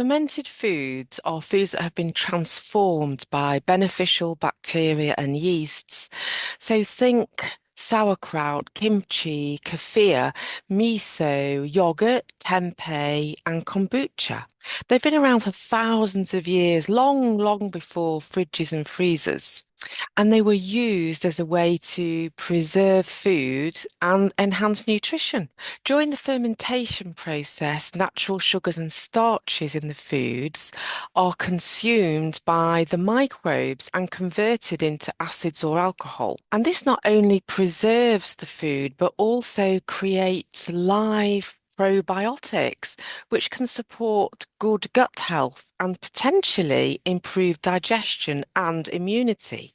Fermented foods are foods that have been transformed by beneficial bacteria and yeasts. So think sauerkraut, kimchi, kefir, miso, yogurt, tempeh, and kombucha. They've been around for thousands of years, long, long before fridges and freezers. And they were used as a way to preserve food and enhance nutrition. During the fermentation process, natural sugars and starches in the foods are consumed by the microbes and converted into acids or alcohol. And this not only preserves the food, but also creates live probiotics, which can support good gut health and potentially improve digestion and immunity.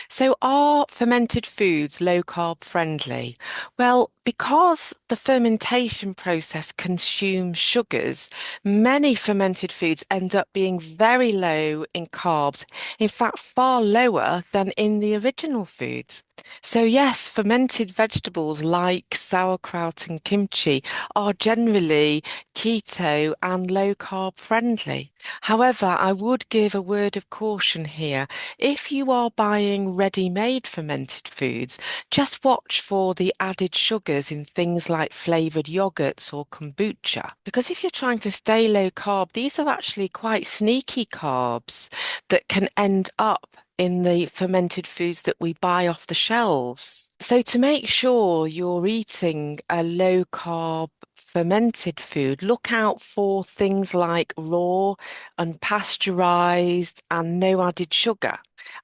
So, are fermented foods low carb friendly? Well, because the fermentation process consumes sugars, many fermented foods end up being very low in carbs, in fact, far lower than in the original foods. So, yes, fermented vegetables like sauerkraut and kimchi are generally keto and low carb friendly. However, I would give a word of caution here. If you are buying ready-made fermented foods, just watch for the added sugars in things like flavored yogurts or kombucha. Because if you're trying to stay low carb, these are actually quite sneaky carbs that can end up in the fermented foods that we buy off the shelves. So to make sure you're eating a low carb fermented food, look out for things like raw, unpasteurized, and no added sugar.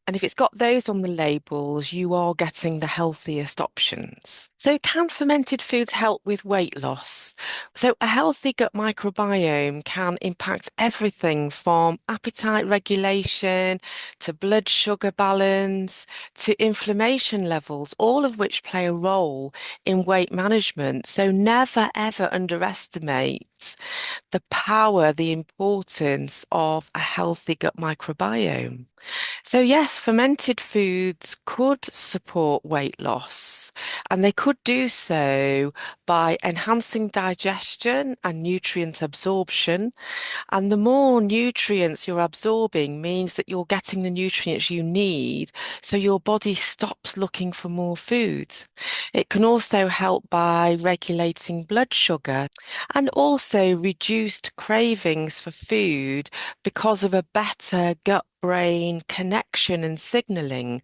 And if it's got those on the labels, you are getting the healthiest options. So, can fermented foods help with weight loss? So, a healthy gut microbiome can impact everything from appetite regulation to blood sugar balance to inflammation levels, all of which play a role in weight management. So, never ever underestimate the power, the importance of a healthy gut microbiome. So, yes, fermented foods could support weight loss, and they could do so by enhancing digestion and nutrient absorption. And the more nutrients you're absorbing means that you're getting the nutrients you need, so your body stops looking for more food. It can also help by regulating blood sugar and also reduced cravings for food because of a better gut brain connection and signaling.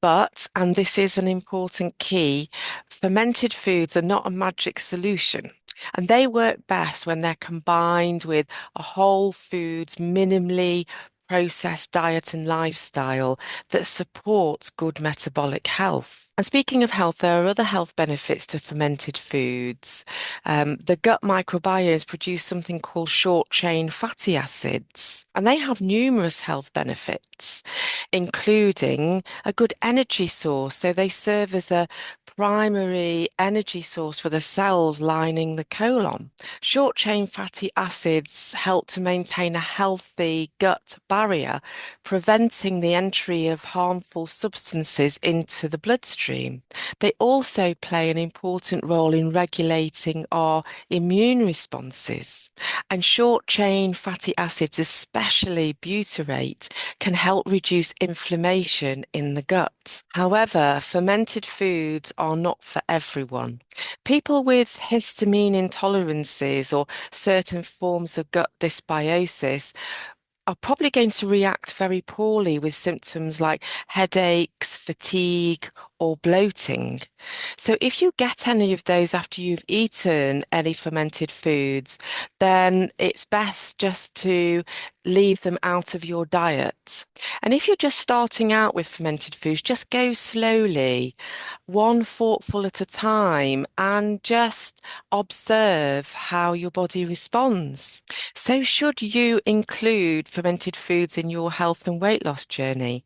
But, and this is an important key, fermented foods are not a magic solution. And they work best when they're combined with a whole foods, minimally processed diet and lifestyle that supports good metabolic health. And speaking of health, there are other health benefits to fermented foods. The gut microbiomes produce something called short chain fatty acids, and they have numerous health benefits, including a good energy source. So they serve as a primary energy source for the cells lining the colon. Short chain fatty acids help to maintain a healthy gut barrier, preventing the entry of harmful substances into the bloodstream. They also play an important role in regulating our immune responses. And short chain fatty acids, especially butyrate, can help reduce inflammation in the gut. However, fermented foods are not for everyone. People with histamine intolerances or certain forms of gut dysbiosis are probably going to react very poorly with symptoms like headaches, fatigue, or bloating. So, if you get any of those after you've eaten any fermented foods, then it's best just to leave them out of your diet. And if you're just starting out with fermented foods, just go slowly, one forkful at a time, and just observe how your body responds. So, should you include fermented foods in your health and weight loss journey?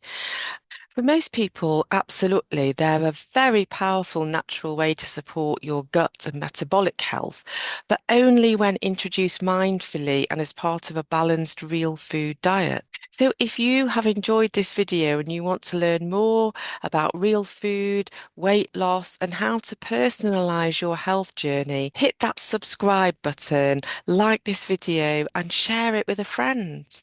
For most people, absolutely. They're a very powerful natural way to support your gut and metabolic health, but only when introduced mindfully and as part of a balanced real food diet. So if you have enjoyed this video and you want to learn more about real food, weight loss, and how to personalize your health journey, hit that subscribe button, like this video, and share it with a friend.